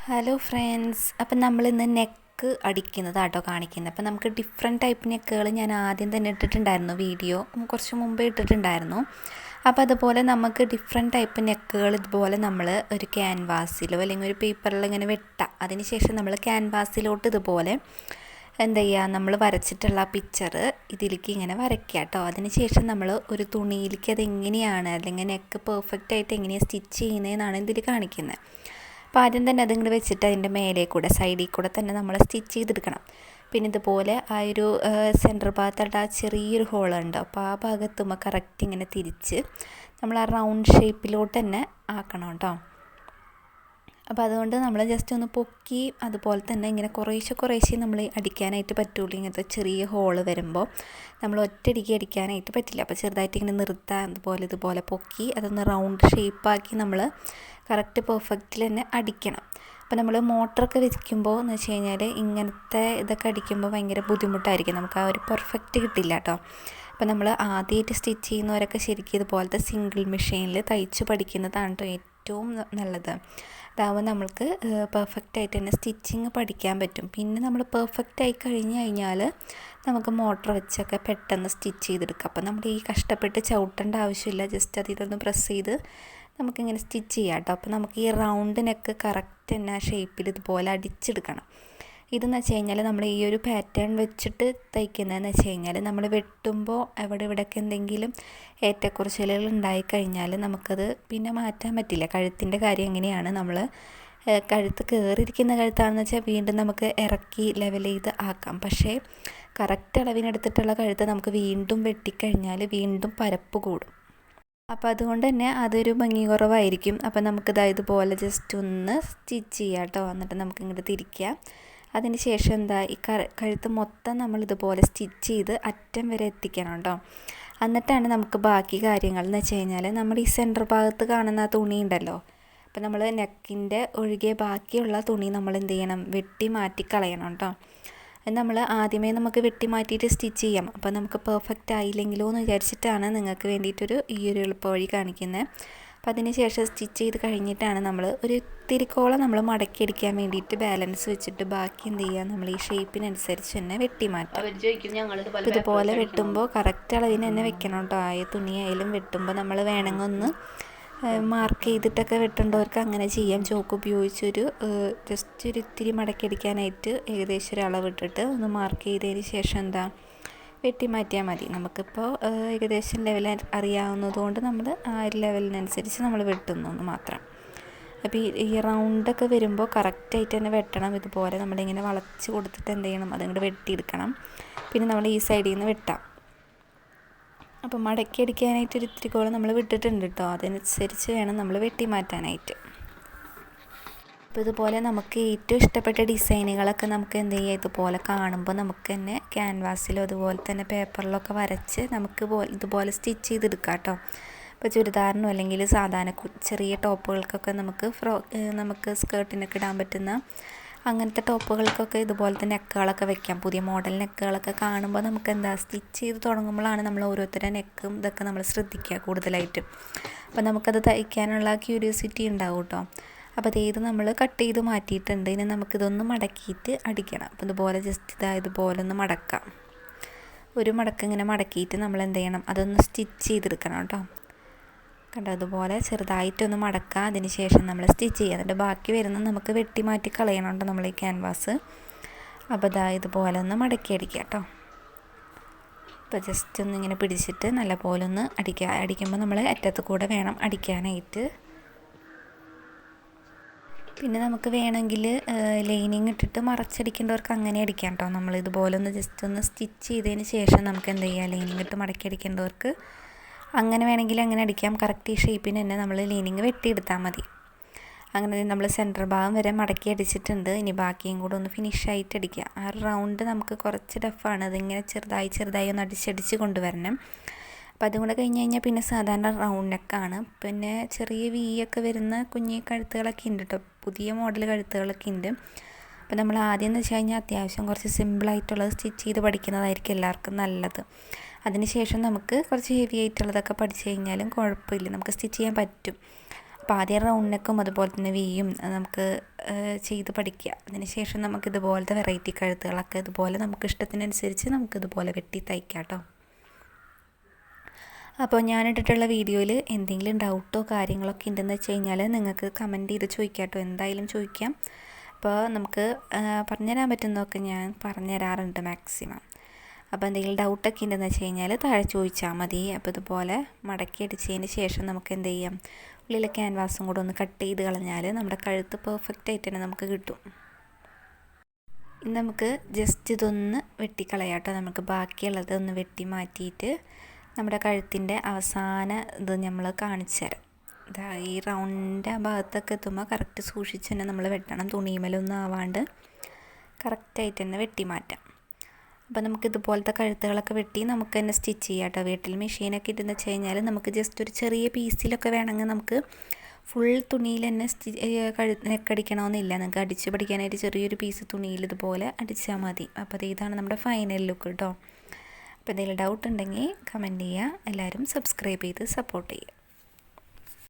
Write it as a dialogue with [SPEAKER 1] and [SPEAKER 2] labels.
[SPEAKER 1] Hello friends, അപ്പം നമ്മളിന്ന് neck അടിക്കുന്നതാട്ടോ കാണിക്കുന്നത്. അപ്പം നമുക്ക് ഡിഫറെൻറ്റ് ടൈപ്പ് നെക്കുകൾ ഞാൻ ആദ്യം തന്നെ ഇട്ടിട്ടുണ്ടായിരുന്നു, വീഡിയോ കുറച്ച് മുമ്പേ ഇട്ടിട്ടുണ്ടായിരുന്നു. അപ്പോൾ അതുപോലെ നമുക്ക് ഡിഫറെൻറ്റ് ടൈപ്പ് നെക്കുകൾ ഇതുപോലെ നമ്മൾ ഒരു ക്യാൻവാസിലോ അല്ലെങ്കിൽ ഒരു പേപ്പറിലോ ഇങ്ങനെ വെട്ടാം. അതിന് ശേഷം നമ്മൾ ക്യാൻവാസിലോട്ട് ഇതുപോലെ എന്താ ചെയ്യുക, നമ്മൾ വരച്ചിട്ടുള്ള പിക്ചർ ഇതിലേക്ക് ഇങ്ങനെ വരയ്ക്കുക കേട്ടോ. അതിന് ശേഷം നമ്മൾ ഒരു തുണിയിലേക്ക് അതെങ്ങനെയാണ് അല്ലെങ്കിൽ നെക്ക് പെർഫെക്റ്റ് ആയിട്ട് എങ്ങനെയാണ് സ്റ്റിച്ച് ചെയ്യുന്നതെന്നാണ് ഇതിൽ കാണിക്കുന്നത്. അപ്പോൾ ആദ്യം തന്നെ അതിങ്ങോട്ട് വെച്ചിട്ട് അതിൻ്റെ മേലെ കൂടെ സൈഡിൽ കൂടെ തന്നെ നമ്മൾ സ്റ്റിച്ച് ചെയ്തെടുക്കണം. പിന്നെ ഇതുപോലെ ആ ഒരു സെൻറ്റർ ഭാഗത്തായിട്ട് ആ ചെറിയൊരു ഹോളുണ്ട്, അപ്പോൾ ആ ഭാഗത്തുമ്പോൾ കറക്റ്റ് ഇങ്ങനെ തിരിച്ച് നമ്മൾ ആ റൗണ്ട് ഷേപ്പിലോട്ട് തന്നെ ആക്കണം കേട്ടോ. അപ്പോൾ അതുകൊണ്ട് നമ്മൾ ജസ്റ്റ് ഒന്ന് പൊക്കി അതുപോലെ തന്നെ ഇങ്ങനെ കുറേശ്ശെ നമ്മൾ അടിക്കാനായിട്ട് പറ്റുള്ളൂ. ഇങ്ങനത്തെ ചെറിയ ഹോള് വരുമ്പോൾ നമ്മൾ ഒറ്റയടിക്ക് അടിക്കാനായിട്ട് പറ്റില്ല. അപ്പോൾ ചെറുതായിട്ട് ഇങ്ങനെ നിർത്താൻ ഇതുപോലെ പൊക്കി അതൊന്ന് റൗണ്ട് ഷേപ്പാക്കി നമ്മൾ കറക്റ്റ് പെർഫെക്റ്റിൽ തന്നെ അടിക്കണം. അപ്പോൾ നമ്മൾ മോട്ടറൊക്കെ വെക്കുമ്പോൾ എന്ന് വെച്ച് കഴിഞ്ഞാൽ ഇങ്ങനത്തെ ഇതൊക്കെ അടിക്കുമ്പോൾ ഭയങ്കര ബുദ്ധിമുട്ടായിരിക്കും, നമുക്ക് ആ ഒരു പെർഫെക്റ്റ് കിട്ടില്ല കേട്ടോ. അപ്പോൾ നമ്മൾ ആദ്യമായിട്ട് സ്റ്റിച്ച് ചെയ്യുന്നവരൊക്കെ ശരിക്കും ഇതുപോലത്തെ സിംഗിൾ മെഷീനിൽ തയ്ച്ച് പഠിക്കുന്നതാണ് കേട്ടോ ഏറ്റവും നല്ലത്. അതാവുമ്പോൾ നമ്മൾക്ക് പെർഫെക്റ്റായിട്ട് തന്നെ സ്റ്റിച്ചിങ് പഠിക്കാൻ പറ്റും. പിന്നെ നമ്മൾ പെർഫെക്റ്റായി കഴിഞ്ഞാൽ നമുക്ക് മോട്ടർ വെച്ചൊക്കെ പെട്ടെന്ന് സ്റ്റിച്ച് ചെയ്തെടുക്കാം. അപ്പോൾ നമ്മൾ ഈ കഷ്ടപ്പെട്ട് ചവിട്ടേണ്ട ആവശ്യമില്ല, ജസ്റ്റ് ഇതൊന്ന് പ്രസ് ചെയ്ത് നമുക്കിങ്ങനെ സ്റ്റിച്ച് ചെയ്യാം കേട്ടോ. അപ്പോൾ നമുക്ക് ഈ റൗണ്ട് നെക്ക് കറക്റ്റ് തന്നെ ഷേപ്പിൽ ഇതുപോലെ അടിച്ചെടുക്കണം. ഇതെന്ന് വെച്ച് കഴിഞ്ഞാൽ നമ്മൾ ഈ ഒരു പാറ്റേൺ വെച്ചിട്ട് തയ്ക്കുന്നതെന്ന് വെച്ച് കഴിഞ്ഞാൽ നമ്മൾ വെട്ടുമ്പോൾ ഇവിടെയൊക്കെ എന്തെങ്കിലും ഏറ്റക്കുറച്ചിലുകൾ ഉണ്ടായിക്കഴിഞ്ഞാൽ നമുക്കത് പിന്നെ മാറ്റാൻ പറ്റില്ല. കഴുത്തിൻ്റെ കാര്യം എങ്ങനെയാണ്, നമ്മൾ കഴുത്ത് കയറിയിരിക്കുന്ന കഴുത്താണെന്ന് വെച്ചാൽ വീണ്ടും നമുക്ക് ഇറക്കി ലെവൽ ചെയ്ത് ആക്കാം. പക്ഷേ കറക്റ്റ് അളവിനെടുത്തിട്ടുള്ള കഴുത്ത് നമുക്ക് വീണ്ടും വെട്ടിക്കഴിഞ്ഞാൽ വീണ്ടും പരപ്പ് കൂടും. അപ്പോൾ അതുകൊണ്ട് തന്നെ അതൊരു ഭംഗി കുറവായിരിക്കും. അപ്പോൾ നമുക്കിത് ഇതുപോലെ ജസ്റ്റ് ഒന്ന് സ്റ്റിച്ച് ചെയ്യാം കേട്ടോ. എന്നിട്ട് നമുക്കിങ്ങോട്ട് തിരിക്കാം. അതിന് ശേഷം എന്താ ഈ കഴുത്ത് മൊത്തം നമ്മൾ ഇതുപോലെ സ്റ്റിച്ച് ചെയ്ത് അറ്റം വരെ എത്തിക്കണം കേട്ടോ. എന്നിട്ടാണ് നമുക്ക് ബാക്കി കാര്യങ്ങൾ എന്ന് വെച്ച് കഴിഞ്ഞാൽ നമ്മൾ ഈ സെൻറ്റർ ഭാഗത്ത് കാണുന്ന ആ തുണി ഉണ്ടല്ലോ, അപ്പോൾ നമ്മൾ നെക്കിൻ്റെ ഒഴികെ ബാക്കിയുള്ള തുണി നമ്മൾ എന്ത് ചെയ്യണം, വെട്ടി മാറ്റി കളയണം കേട്ടോ. നമ്മൾ ആദ്യമേ നമുക്ക് വെട്ടി മാറ്റിയിട്ട് സ്റ്റിച്ച് ചെയ്യാം. അപ്പോൾ നമുക്ക് പെർഫെക്റ്റ് ആയില്ലെങ്കിലോ എന്ന് വിചാരിച്ചിട്ടാണ് നിങ്ങൾക്ക് വേണ്ടിയിട്ടൊരു ഈ ഒരു എളുപ്പ വഴി കാണിക്കുന്നത്. അപ്പോൾ അതിന് ശേഷം സ്റ്റിച്ച് ചെയ്ത് കഴിഞ്ഞിട്ടാണ് നമ്മൾ ഒരു തിരിക്കോളം നമ്മൾ മടക്കിയടിക്കാൻ വേണ്ടിയിട്ട് ബാലൻസ് വെച്ചിട്ട് ബാക്കി എന്ത് ചെയ്യുക, നമ്മൾ ഈ ഷേപ്പിനനുസരിച്ച് തന്നെ വെട്ടി മാറ്റാം. ഇതുപോലെ വെട്ടുമ്പോൾ കറക്റ്റ് അളവിന് തന്നെ വെക്കണം കേട്ടോ. ആ തുണിയായാലും വെട്ടുമ്പോൾ നമ്മൾ വേണമെങ്കിൽ ഒന്ന് മാർക്ക് ചെയ്തിട്ടൊക്കെ വെട്ടേണ്ടവർക്ക് അങ്ങനെ ചെയ്യാം. ചോക്ക് ഉപയോഗിച്ചൊരു ജസ്റ്റ് ഒരു ഇത്തിരി മടക്കിയടിക്കാനായിട്ട് ഏകദേശം ഒരു അളവിട്ടിട്ട് ഒന്ന് മാർക്ക് ചെയ്തതിന് ശേഷം എന്താ വെട്ടി മാറ്റിയാൽ മതി. നമുക്കിപ്പോൾ ഏകദേശം ലെവൽ അറിയാവുന്നതുകൊണ്ട് നമ്മൾ ആ ഒരു ലെവലിനനുസരിച്ച് നമ്മൾ വെട്ടുന്നു എന്ന് മാത്രം. അപ്പോൾ ഈ റൗണ്ടൊക്കെ വരുമ്പോൾ കറക്റ്റായിട്ട് തന്നെ വെട്ടണം. ഇതുപോലെ നമ്മളിങ്ങനെ വളച്ച് കൊടുത്തിട്ട് എന്ത് ചെയ്യണം, അതിങ്ങോട്ട് വെട്ടിയെടുക്കണം. പിന്നെ നമ്മൾ ഈ സൈഡിൽ നിന്ന് വെട്ടാം. അപ്പോൾ മടക്കി അടിക്കാനായിട്ട് ഒരു ഇത്തിരി കോളം നമ്മൾ വിട്ടിട്ടുണ്ട് കേട്ടോ. അതനുസരിച്ച് വേണം നമ്മൾ വെട്ടി മാറ്റാനായിട്ട്. അപ്പോൾ ഇതുപോലെ നമുക്ക് ഏറ്റവും ഇഷ്ടപ്പെട്ട ഡിസൈനുകളൊക്കെ നമുക്ക് എന്ത് ചെയ്യുക, ഇതുപോലെ കാണുമ്പോൾ നമുക്ക് തന്നെ ക്യാൻവാസിലോ അതുപോലെ തന്നെ പേപ്പറിലൊക്കെ വരച്ച് നമുക്ക് ഇതുപോലെ സ്റ്റിച്ച് ചെയ്തെടുക്കാം കേട്ടോ. ഇപ്പോൾ ചുരിദാറിനോ അല്ലെങ്കിൽ സാധാരണ ചെറിയ ടോപ്പുകൾക്കൊക്കെ നമുക്ക് സ്കേർട്ടിനൊക്കെ ഇടാൻ പറ്റുന്ന അങ്ങനത്തെ ടോപ്പുകൾക്കൊക്കെ ഇതുപോലത്തെ നെക്കുകളൊക്കെ വെക്കാം. പുതിയ മോഡൽ നെക്കുകളൊക്കെ കാണുമ്പോൾ നമുക്ക് എന്താ സ്റ്റിച്ച് ചെയ്ത് തുടങ്ങുമ്പോഴാണ് നമ്മൾ ഓരോരുത്തരുടെ നെക്കും ഇതൊക്കെ നമ്മൾ ശ്രദ്ധിക്കുക കൂടുതലായിട്ടും. അപ്പോൾ നമുക്കത് തയ്ക്കാനുള്ള ക്യൂരിയോസിറ്റി ഉണ്ടാവും കേട്ടോ. അപ്പോൾ അതേത് നമ്മൾ കട്ട് ചെയ്ത് മാറ്റിയിട്ടുണ്ട്. ഇനി നമുക്കിതൊന്ന് മടക്കിയിട്ട് അടിക്കണം. അപ്പോൾ ഇതുപോലെ ജസ്റ്റ് ഇതുപോലെ ഒന്ന് മടക്കാം. ഒരു മടക്കം ഇങ്ങനെ മടക്കിയിട്ട് നമ്മൾ എന്ത് ചെയ്യണം, അതൊന്ന് സ്റ്റിച്ച് ചെയ്തെടുക്കണം കേട്ടോ. കണ്ടോ, അതുപോലെ ചെറുതായിട്ടൊന്ന് മടക്കുക. അതിന് ശേഷം നമ്മൾ സ്റ്റിച്ച് ചെയ്യുക. എന്നിട്ട് ബാക്കി വരുന്നത് നമുക്ക് വെട്ടി മാറ്റി കളയണമുണ്ട് നമ്മൾ ഈ ക്യാൻവാസ്. അപ്പോൾ ഇതുപോലെ ഒന്ന് മടക്കി അടിക്കുക കേട്ടോ. അപ്പോൾ ജസ്റ്റ് ഒന്ന് ഇങ്ങനെ പിടിച്ചിട്ട് നല്ലപോലെ ഒന്ന് അടിക്കുമ്പോൾ നമ്മൾ അറ്റത്ത് കൂടെ വേണം അടിക്കാനായിട്ട്. പിന്നെ നമുക്ക് വേണമെങ്കിൽ ലൈനിങ് ഇട്ടിട്ട് മറച്ചടിക്കേണ്ടവർക്ക് അങ്ങനെ അടിക്കാം കേട്ടോ. നമ്മൾ ഇതുപോലെ ഒന്ന് ജസ്റ്റ് ഒന്ന് സ്റ്റിച്ച് ചെയ്തതിന് ശേഷം നമുക്ക് എന്ത് ചെയ്യുക, ലൈനിങ് ഇട്ട് മടക്കി അടിക്കേണ്ടവർക്ക് അങ്ങനെ വേണമെങ്കിൽ അങ്ങനെ അടിക്കാം. കറക്റ്റ് ഈ ഷേപ്പിന് തന്നെ നമ്മൾ ലൈനിങ് വെട്ടിയെടുത്താൽ മതി. അങ്ങനെ നമ്മൾ സെൻറ്റർ ഭാഗം വരെ മടക്കി അടിച്ചിട്ടുണ്ട്. ഇനി ബാക്കിയും കൂടെ ഒന്ന് ഫിനിഷായിട്ട് അടിക്കുക. ആ റൗണ്ട് നമുക്ക് കുറച്ച് ടഫാണ്, അതിങ്ങനെ ചെറുതായി ഒന്ന് അടിച്ചടിച്ച് കൊണ്ടുവരണം. അപ്പോൾ അതും കൂടെ കഴിഞ്ഞ് കഴിഞ്ഞാൽ പിന്നെ സാധാരണ റൗണ്ട് നെക്കാണ്. പിന്നെ ചെറിയ ഒക്കെ വരുന്ന കുഞ്ഞി കഴുത്തുകളൊക്കെ ഉണ്ട് കേട്ടോ, പുതിയ മോഡൽ കഴുത്തുകളൊക്കെ ഉണ്ട്. അപ്പോൾ നമ്മൾ ആദ്യം എന്ന് വെച്ച് കഴിഞ്ഞാൽ അത്യാവശ്യം കുറച്ച് സിമ്പിളായിട്ടുള്ളത് സ്റ്റിച്ച് ചെയ്ത് പഠിക്കുന്നതായിരിക്കും എല്ലാവർക്കും നല്ലത്. അതിന് ശേഷം നമുക്ക് കുറച്ച് ഹെവി ആയിട്ടുള്ളതൊക്കെ പഠിച്ചു കഴിഞ്ഞാലും കുഴപ്പമില്ല, നമുക്ക് സ്റ്റിച്ച് ചെയ്യാൻ പറ്റും. അപ്പോൾ ആദ്യം റൗണ്ട് നെക്കും അതുപോലെ തന്നെ വിയും നമുക്ക് ചെയ്ത് പഠിക്കുക. അതിന് ശേഷം നമുക്കിതുപോലത്തെ വെറൈറ്റി കഴുത്തുകളൊക്കെ ഇതുപോലെ നമുക്ക് ഇഷ്ടത്തിനനുസരിച്ച് നമുക്കിതുപോലെ വെട്ടി തയ്ക്കാം കേട്ടോ. അപ്പോൾ ഞാനിട്ടിട്ടുള്ള വീഡിയോയിൽ എന്തെങ്കിലും ഡൗട്ടോ കാര്യങ്ങളൊക്കെ ഉണ്ടെന്ന് വെച്ച് കഴിഞ്ഞാൽ നിങ്ങൾക്ക് കമൻറ്റ് ചെയ്ത് ചോദിക്കാം കേട്ടോ, എന്തായാലും ചോദിക്കാം. അപ്പോൾ നമുക്ക് പറഞ്ഞുതരാൻ പറ്റുന്നതൊക്കെ ഞാൻ പറഞ്ഞുതരാറുണ്ട് മാക്സിമം. അപ്പോൾ എന്തെങ്കിലും ഡൗട്ടൊക്കെ ഉണ്ടെന്ന് വെച്ച് കഴിഞ്ഞാൽ താഴെ ചോദിച്ചാൽ മതി. അപ്പോൾ ഇതുപോലെ മടക്കി അടിച്ചതിന് ശേഷം നമുക്ക് എന്ത് ചെയ്യാം, ഉള്ളിലെ ക്യാൻവാസും കൂടെ ഒന്ന് കട്ട് ചെയ്ത് കളഞ്ഞാൽ നമ്മുടെ കഴുത്ത് പെർഫെക്റ്റ് ആയിട്ട് തന്നെ നമുക്ക് കിട്ടും. നമുക്ക് ജസ്റ്റ് ഇതൊന്ന് വെട്ടിക്കളയാം കേട്ടോ. നമുക്ക് ബാക്കിയുള്ളത് ഒന്ന് വെട്ടി മാറ്റിയിട്ട് നമ്മുടെ കഴുത്തിൻ്റെ അവസാന ഇത് നമ്മൾ കാണിച്ചു തരാം. ഇതാ ഈ റൗണ്ടിൻ്റെ ഭാഗത്തൊക്കെ എത്തുമ്പോൾ കറക്റ്റ് സൂക്ഷിച്ച് തന്നെ നമ്മൾ വെട്ടണം, തുണിമേലൊന്നും ആവാണ്ട് കറക്റ്റായിട്ട് തന്നെ വെട്ടി മാറ്റാം. അപ്പോൾ നമുക്ക് ഇതുപോലത്തെ കഴുത്തുകളൊക്കെ വെട്ടി നമുക്ക് തന്നെ സ്റ്റിച്ച് ചെയ്യാം കേട്ടോ. വീട്ടിൽ മെഷീനൊക്കെ ഇട്ടെന്ന് വെച്ച് കഴിഞ്ഞാൽ നമുക്ക് ജസ്റ്റ് ഒരു ചെറിയ പീസിലൊക്കെ വേണമെങ്കിൽ നമുക്ക് ഫുൾ തുണിയിൽ തന്നെ നെക്കടിക്കണമെന്നില്ല. നിങ്ങൾക്ക് അടിച്ച് പഠിക്കാനായിട്ട് ചെറിയൊരു പീസ് തുണിയിൽ ഇതുപോലെ അടിച്ചാൽ മതി. അപ്പോൾ ഇതാണ് നമ്മുടെ ഫൈനൽ ലുക്ക് കേട്ടോ. അപ്പോൾ എന്തെങ്കിലും ഡൗട്ട് ഉണ്ടെങ്കിൽ കമൻറ്റ് ചെയ്യുക. എല്ലാവരും സബ്സ്ക്രൈബ് ചെയ്ത് സപ്പോർട്ട് ചെയ്യുക.